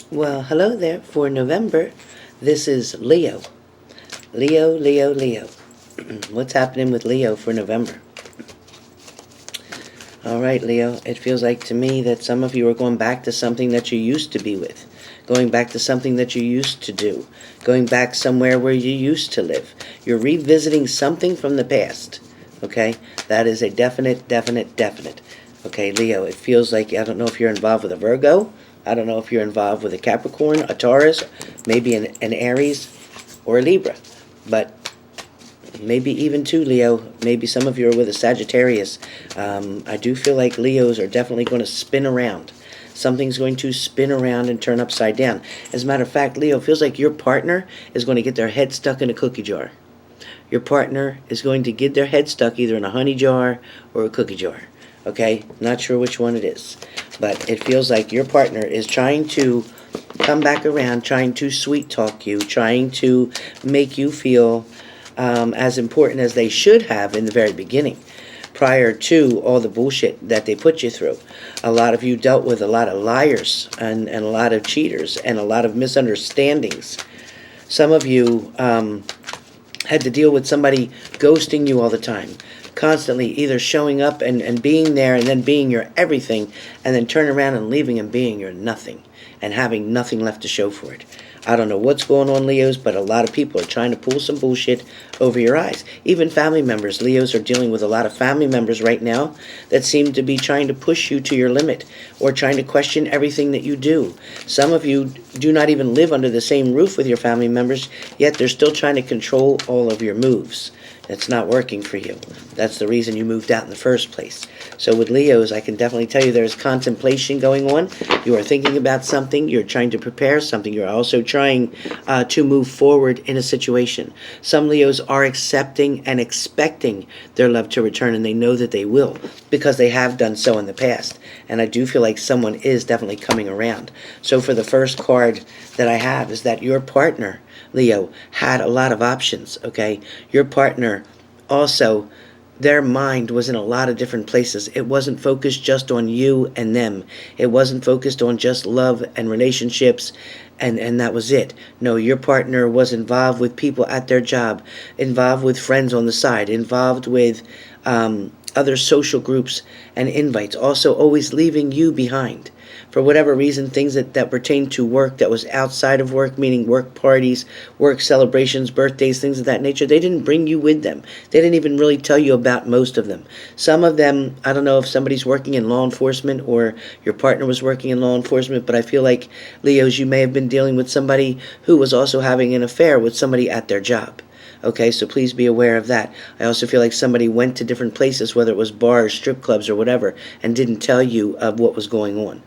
Well, hello there for November. This is Leo. Leo, Leo, Leo. What's happening with Leo for November? All right, Leo, it feels like to me that some of you are going back to something that you used to be with, going back to something that you used to do, going back somewhere where you used to live. You're revisiting something from the past, okay? That is a definite, definite, definite. Okay, Leo, it feels like, I don't know if you're involved with a Virgo. I don't know if you're involved with a Capricorn, a Taurus, maybe an Aries, or a Libra. But maybe even two, Leo. Maybe some of you are with a Sagittarius. I do feel like Leos are definitely going to spin around. Something's going to spin around and turn upside down. As a matter of fact, Leo, feels like your partner is going to get their head stuck in a cookie jar. Your partner is going to get their head stuck either in a honey jar or a cookie jar. Okay? Not sure which one it is. But it feels like your partner is trying to come back around, trying to sweet talk you, trying to make you feel as important as they should have in the very beginning, prior to all the bullshit that they put you through. A lot of you dealt with a lot of liars and a lot of cheaters and a lot of misunderstandings. Some of you had to deal with somebody ghosting you all the time, constantly either showing up and being there and then being your everything, and then turn around and leaving and being your nothing and having nothing left to show for it. I don't know what's going on, Leos, but a lot of people are trying to pull some bullshit over your eyes. Even family members. Leos are dealing with a lot of family members right now that seem to be trying to push you to your limit or trying to question everything that you do. Some of you do not even live under the same roof with your family members, yet they're still trying to control all of your moves. It's not working for you. That's the reason you moved out in the first place. So with Leos, I can definitely tell you there's contemplation going on. You are thinking about something. You're trying to prepare something. You're also trying to move forward in a situation. Some Leos are accepting and expecting their love to return, and they know that they will because they have done so in the past. And I do feel like someone is definitely coming around. So for the first card that I have is that your partner, Leo, had a lot of options, okay? Your partner also, their mind was in a lot of different places. It wasn't focused just on you and them. It wasn't focused on just love and relationships and that was it. No, your partner was involved with people at their job, involved with friends on the side, involved with other social groups and invites, also always leaving you behind. For whatever reason, things that pertain to work that was outside of work, meaning work parties, work celebrations, birthdays, things of that nature, they didn't bring you with them. They didn't even really tell you about most of them. Some of them, I don't know if somebody's working in law enforcement or your partner was working in law enforcement, but I feel like, Leos, you may have been dealing with somebody who was also having an affair with somebody at their job. Okay, so please be aware of that. I also feel like somebody went to different places, whether it was bars, strip clubs, or whatever, and didn't tell you of what was going on.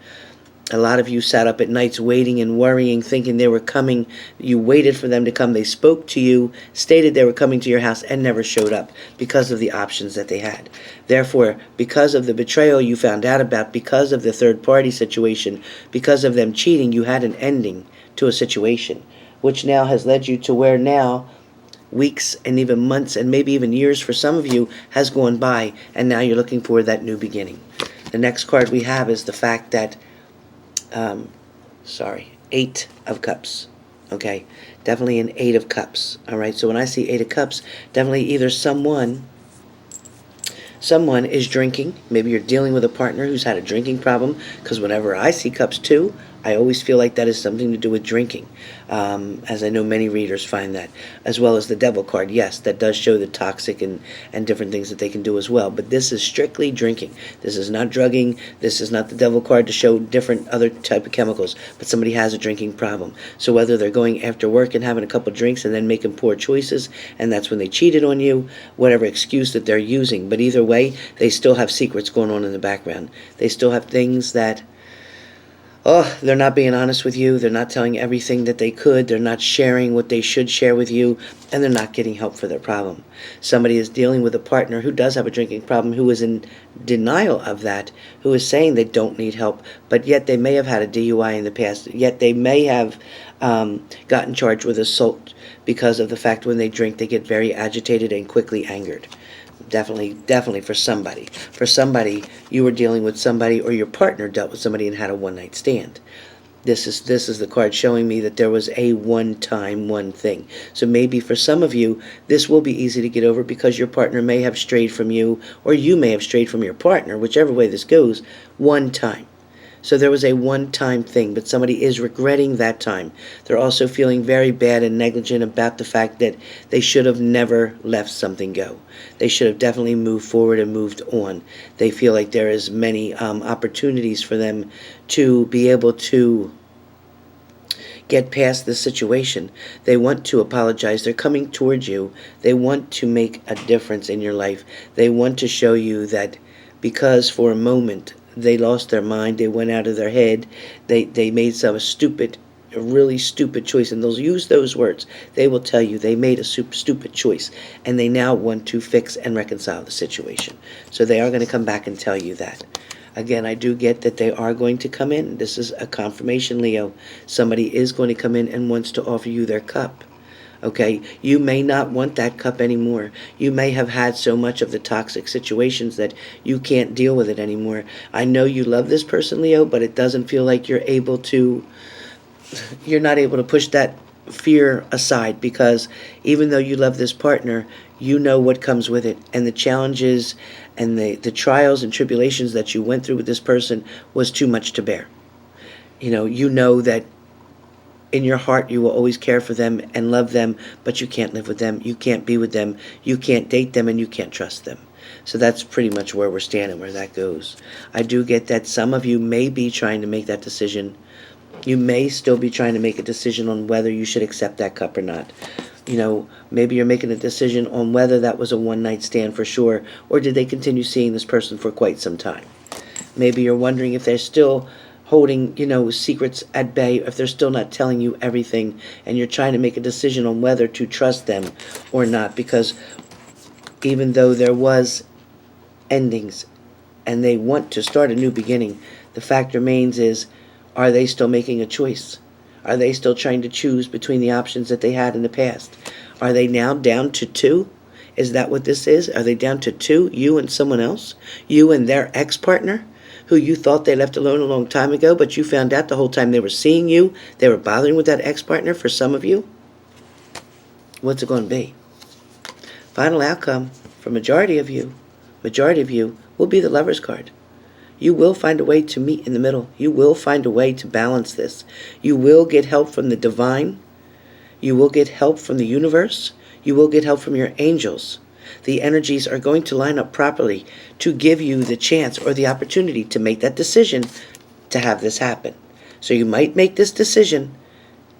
A lot of you sat up at nights waiting and worrying, thinking they were coming. You waited for them to come. They spoke to you, stated they were coming to your house, and never showed up because of the options that they had. Therefore, because of the betrayal you found out about, because of the third-party situation, because of them cheating, you had an ending to a situation, which now has led you to where now weeks and even months and maybe even years for some of you has gone by, and now you're looking for that new beginning. The next card we have is the fact that Eight of Cups. Okay, definitely an Eight of Cups. All right, so when I see Eight of Cups, definitely either someone is drinking. Maybe you're dealing with a partner who's had a drinking problem, because whenever I see cups too, I always feel like that is something to do with drinking, as I know many readers find that, as well as the Devil card. Yes, that does show the toxic and different things that they can do as well, but this is strictly drinking. This is not drugging. This is not the Devil card to show different other type of chemicals, but somebody has a drinking problem. So whether they're going after work and having a couple drinks and then making poor choices, and that's when they cheated on you, whatever excuse that they're using, but either way, they still have secrets going on in the background. They still have things that they're not being honest with you. They're not telling everything that they could. They're not sharing what they should share with you, and they're not getting help for their problem. Somebody is dealing with a partner who does have a drinking problem, who is in denial of that, who is saying they don't need help, but yet they may have had a DUI in the past, yet they may have gotten charged with assault because of the fact when they drink, they get very agitated and quickly angered. Definitely for somebody. For somebody, you were dealing with somebody, or your partner dealt with somebody and had a one-night stand. This is the card showing me that there was a one thing. So maybe for some of you, this will be easy to get over because your partner may have strayed from you, or you may have strayed from your partner, whichever way this goes, one time. So there was a one-time thing, but somebody is regretting that time. They're also feeling very bad and negligent about the fact that they should have never let something go. They should have definitely moved forward and moved on. They feel like there is many opportunities for them to be able to get past this situation. They want to apologize. They're coming towards you. They want to make a difference in your life. They want to show you that because for a moment they lost their mind, they went out of their head, they made a really stupid choice, and they'll use those words. They will tell you they made a stupid choice, and they now want to fix and reconcile the situation. So they are going to come back and tell you that. Again, I do get that they are going to come in. This is a confirmation, Leo. Somebody is going to come in and wants to offer you their cup. Okay, you may not want that cup anymore. You may have had so much of the toxic situations that you can't deal with it anymore. I know you love this person, Leo, but it doesn't feel like you're not able to push that fear aside, because even though you love this partner, you know what comes with it, and the challenges and the trials and tribulations that you went through with this person was too much to bear. You know that in your heart you will always care for them and love them, but you can't live with them, you can't be with them, you can't date them, and you can't trust them. So that's pretty much where we're standing, where that goes. I do get that some of you may be trying to make that decision. You may still be trying to make a decision on whether you should accept that cup or not. Maybe you're making a decision on whether that was a one-night stand for sure, or did they continue seeing this person for quite some time. Maybe you're wondering if they're still holding, secrets at bay, if they're still not telling you everything, and you're trying to make a decision on whether to trust them or not, because even though there was endings and they want to start a new beginning, the fact remains is, are they still making a choice? Are they still trying to choose between the options that they had in the past? Are they now down to two? Is that what this is? Are they down to two, you and someone else? You and their ex-partner, who you thought they left alone a long time ago, but you found out the whole time they were seeing you, they were bothering with that ex-partner for some of you? What's it going to be? Final outcome for majority of you will be the Lover's card. You will find a way to meet in the middle. You will find a way to balance this. You will get help from the divine. You will get help from the universe. You will get help from your angels. The energies are going to line up properly to give you the chance or the opportunity to make that decision to have this happen. So you might make this decision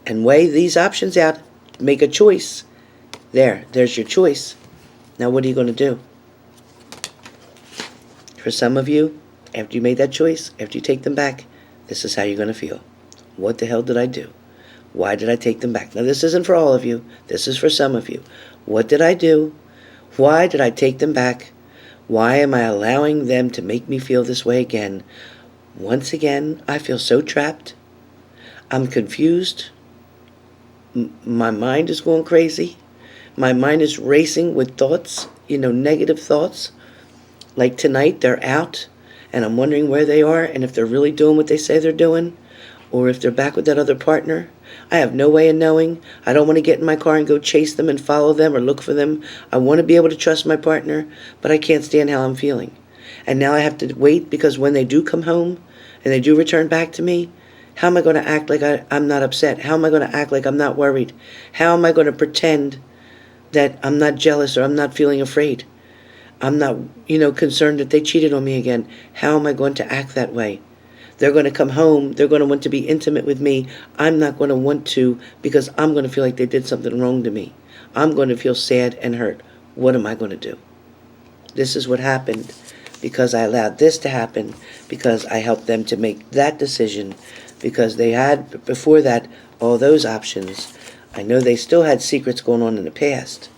and weigh these options out, make a choice. There's your choice. Now what are you going to do? For some of you, after you made that choice, after you take them back, this is how you're going to feel. What the hell did I do? Why did I take them back? Now, this isn't for all of you. This is for some of you. What did I do? Why did I take them back? Why am I allowing them to make me feel this way again? Once again, I feel so trapped. I'm confused. My mind is going crazy. My mind is racing with thoughts, negative thoughts. Like tonight, they're out, and I'm wondering where they are and if they're really doing what they say they're doing, or if they're back with that other partner. I have no way of knowing. I don't want to get in my car and go chase them and follow them or look for them. I want to be able to trust my partner, but I can't stand how I'm feeling. And now I have to wait, because when they do come home and they do return back to me, how am I going to act like I'm not upset? How am I going to act like I'm not worried? How am I going to pretend that I'm not jealous or I'm not feeling afraid? I'm not, concerned that they cheated on me again. How am I going to act that way? They're going to come home. They're going to want to be intimate with me. I'm not going to want to, because I'm going to feel like they did something wrong to me. I'm going to feel sad and hurt. What am I going to do? This is what happened because I allowed this to happen, because I helped them to make that decision, because they had, before that, all those options. I know they still had secrets going on in the past.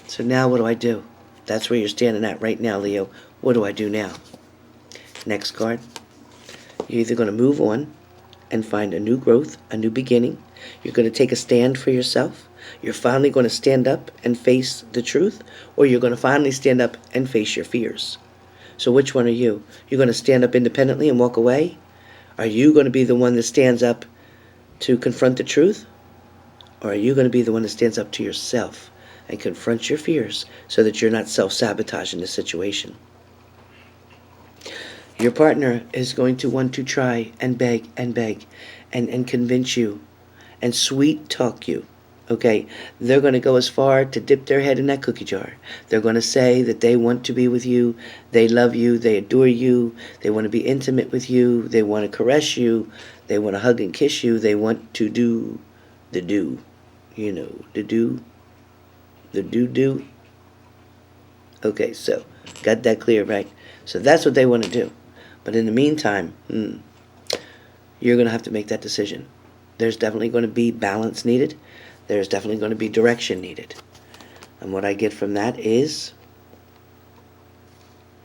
So now what do I do? That's where you're standing at right now, Leo. What do I do now? Next card. You're either going to move on and find a new growth, a new beginning. You're going to take a stand for yourself. You're finally going to stand up and face the truth, or you're going to finally stand up and face your fears. So which one are you? You're going to stand up independently and walk away, Are you going to be the one that stands up to confront the truth? Or are you going to be the one that stands up to yourself and confronts your fears so that you're not self-sabotaging the situation? Your partner is going to want to try and beg and convince you and sweet talk you. Okay, they're going to go as far to dip their head in that cookie jar. They're going to say that they want to be with you, they love you, they adore you, they want to be intimate with you, they want to caress you, they want to hug and kiss you, they want to do the do. You know, the do. Okay, so got that clear, right? So that's what they want to do. But in the meantime, you're going to have to make that decision. There's definitely going to be balance needed. There's definitely going to be direction needed. And what I get from that is,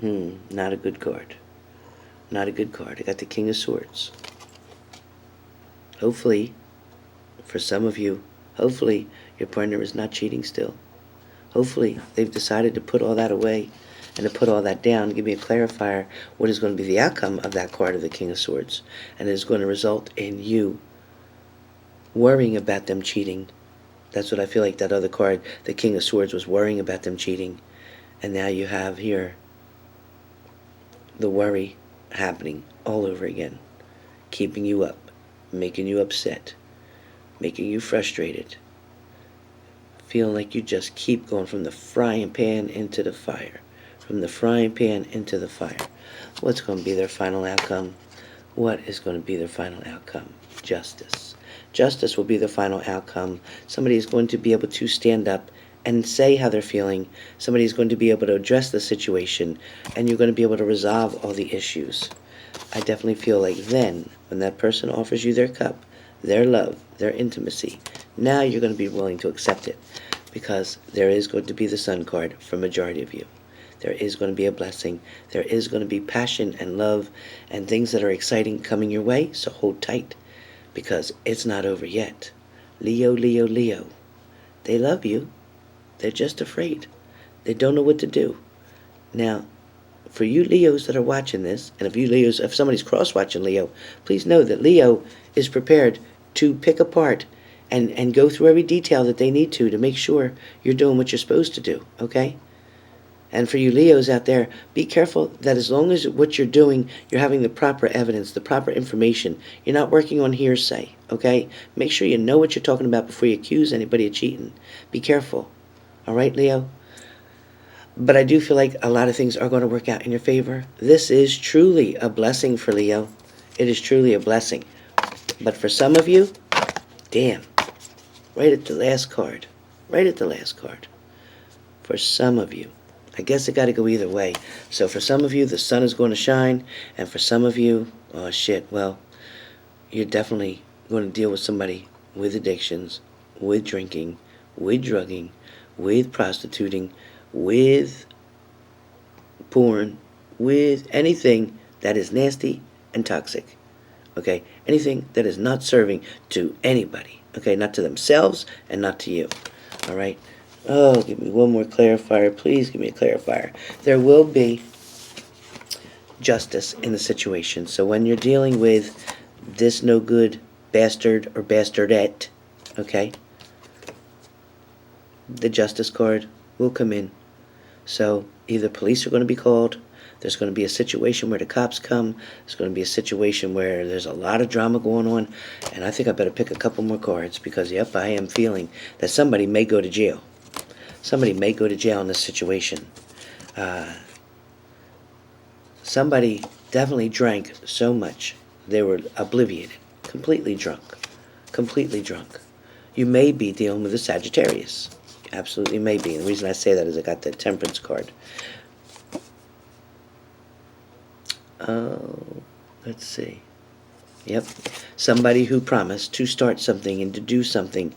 not a good card. Not a good card. I got the King of Swords. Hopefully, for some of you, hopefully your partner is not cheating still. Hopefully they've decided to put all that away and to put all that down. Give me a clarifier. What is going to be the outcome of that card of the King of Swords? And it is going to result in you worrying about them cheating. That's what I feel like that other card, the King of Swords, was worrying about them cheating. And now you have here the worry happening all over again, keeping you up, making you upset, making you frustrated, feeling like you just keep going from the frying pan into the fire, from the frying pan into the fire. What's going to be their final outcome? What is going to be their final outcome? Justice. Justice will be the final outcome. Somebody is going to be able to stand up and say how they're feeling. Somebody is going to be able to address the situation, and you're going to be able to resolve all the issues. I definitely feel like then, when that person offers you their cup, their love, their intimacy, now you're going to be willing to accept it, because there is going to be the Sun card for majority of you. There is going to be a blessing. There is going to be passion and love and things that are exciting coming your way, so hold tight, because it's not over yet. Leo, Leo, Leo. They love you. They're just afraid. They don't know what to do. Now, for you Leos that are watching this, and if somebody's cross-watching Leo, please know that Leo is prepared to pick apart and go through every detail that they need to make sure you're doing what you're supposed to do, okay? And for you Leos out there, be careful that as long as what you're doing, you're having the proper evidence, the proper information. You're not working on hearsay, okay? Make sure you know what you're talking about before you accuse anybody of cheating. Be careful, all right, Leo? But I do feel like a lot of things are going to work out in your favor. This is truly a blessing for Leo. It is truly a blessing. But for some of you, damn, right at the last card. Right at the last card. For some of you, I guess it got to go either way. So for some of you, the sun is going to shine. And for some of you, oh shit, well, you're definitely going to deal with somebody with addictions, with drinking, with drugging, with prostituting, with porn, with anything that is nasty and toxic. Okay? Anything that is not serving to anybody. Okay? Not to themselves and not to you. Alright? Oh, give me one more clarifier. Please give me a clarifier. There will be justice in the situation. So when you're dealing with this no good bastard or bastardette, okay, the justice card will come in. So either police are going to be called, there's going to be a situation where the cops come, there's going to be a situation where there's a lot of drama going on, and I think I better pick a couple more cards, because yep, I am feeling that somebody may go to jail. Somebody may go to jail in this situation. Somebody definitely drank so much they were obliviated, completely drunk, completely drunk. You may be dealing with a Sagittarius. Absolutely may be. And the reason I say that is I got the Temperance card. Oh, let's see. Yep. Somebody who promised to start something and to do something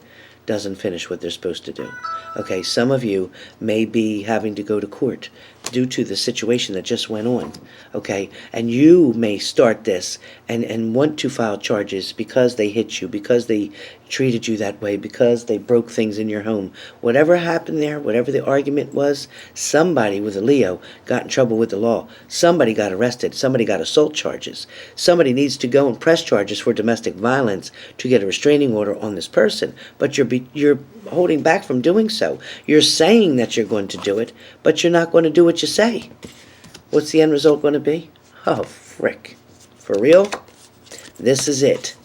doesn't finish what they're supposed to do. Okay, some of you may be having to go to court due to the situation that just went on. Okay, and you may start this and want to file charges because they hit you, because they treated you that way, because they broke things in your home. Whatever happened there, whatever the argument was, somebody with a Leo got in trouble with the law. Somebody got arrested. Somebody got assault charges. Somebody needs to go and press charges for domestic violence to get a restraining order on this person. But you're holding back from doing so. You're saying that you're going to do it, but you're not going to do what you say. What's the end result going to be? Oh, frick. For real? This is it.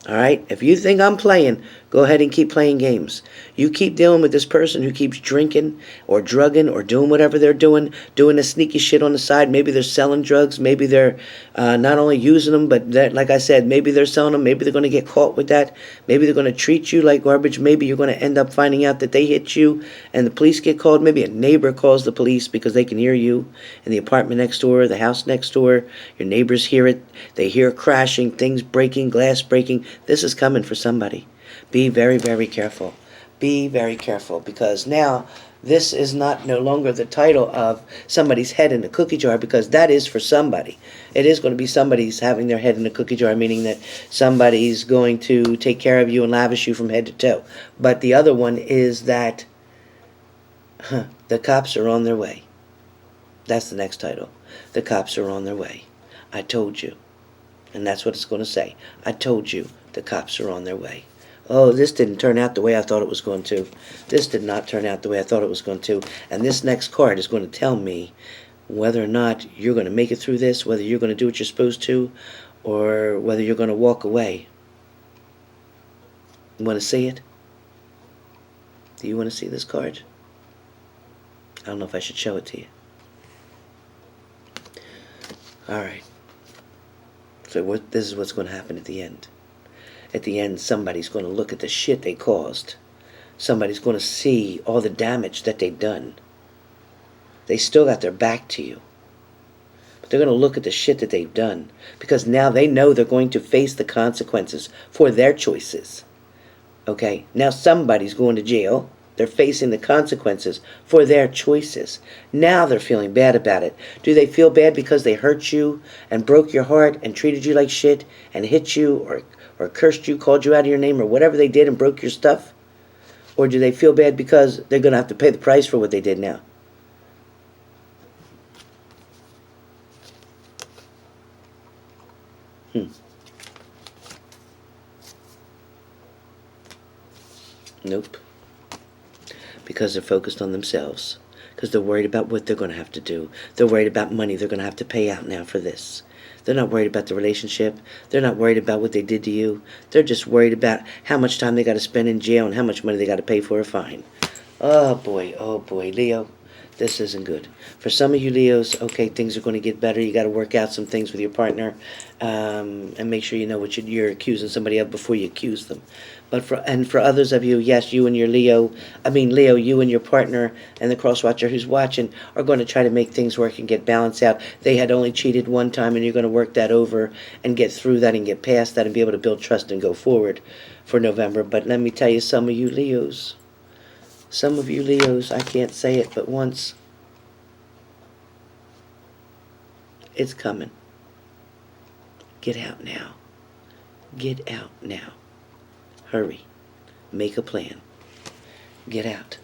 All right? If you think I'm playing, go ahead and keep playing games. You keep dealing with this person who keeps drinking or drugging or doing whatever they're doing the sneaky shit on the side. Maybe they're selling drugs. Maybe they're not only using them, but like I said, maybe they're selling them. Maybe they're going to get caught with that. Maybe they're going to treat you like garbage. Maybe you're going to end up finding out that they hit you and the police get called. Maybe a neighbor calls the police because they can hear you in the apartment next door, the house next door. Your neighbors hear it. They hear crashing, things breaking, glass breaking. This is coming for somebody. Be very, very careful. Be very careful, because now this is no longer the title of somebody's head in a cookie jar, because that is for somebody. It is going to be somebody's having their head in a cookie jar, meaning that somebody's going to take care of you and lavish you from head to toe. But the other one is that the cops are on their way. That's the next title. The cops are on their way. I told you. And that's what it's going to say. I told you the cops are on their way. Oh, this didn't turn out the way I thought it was going to. This did not turn out the way I thought it was going to. And this next card is going to tell me whether or not you're going to make it through this, whether you're going to do what you're supposed to, or whether you're going to walk away. You want to see it? Do you want to see this card? I don't know if I should show it to you. All right. So this is what's going to happen at the end. At the end, somebody's going to look at the shit they caused. Somebody's going to see all the damage that they've done. They still got their back to you. But they're going to look at the shit that they've done, because now they know they're going to face the consequences for their choices. Okay? Now somebody's going to jail. They're facing the consequences for their choices. Now they're feeling bad about it. Do they feel bad because they hurt you and broke your heart and treated you like shit and hit you or cursed you, called you out of your name, or whatever they did and broke your stuff? Or do they feel bad because they're going to have to pay the price for what they did now? Nope. Because they're focused on themselves. Because they're worried about what they're going to have to do. They're worried about money they're going to have to pay out now for this. They're not worried about the relationship. They're not worried about what they did to you. They're just worried about how much time they got to spend in jail and how much money they got to pay for a fine. Oh boy, Leo. This isn't good. For some of you Leos, okay, things are going to get better. You got to work out some things with your partner, and make sure you know what you're accusing somebody of before you accuse them. But for others of you, yes, you and your Leo, you and your partner and the cross watcher who's watching are going to try to make things work and get balanced out. They had only cheated one time, and you're going to work that over and get through that and get past that and be able to build trust and go forward for November. But let me tell you, some of you Leos, I can't say it but once, it's coming. Get out now. Get out now. Hurry. Make a plan. Get out.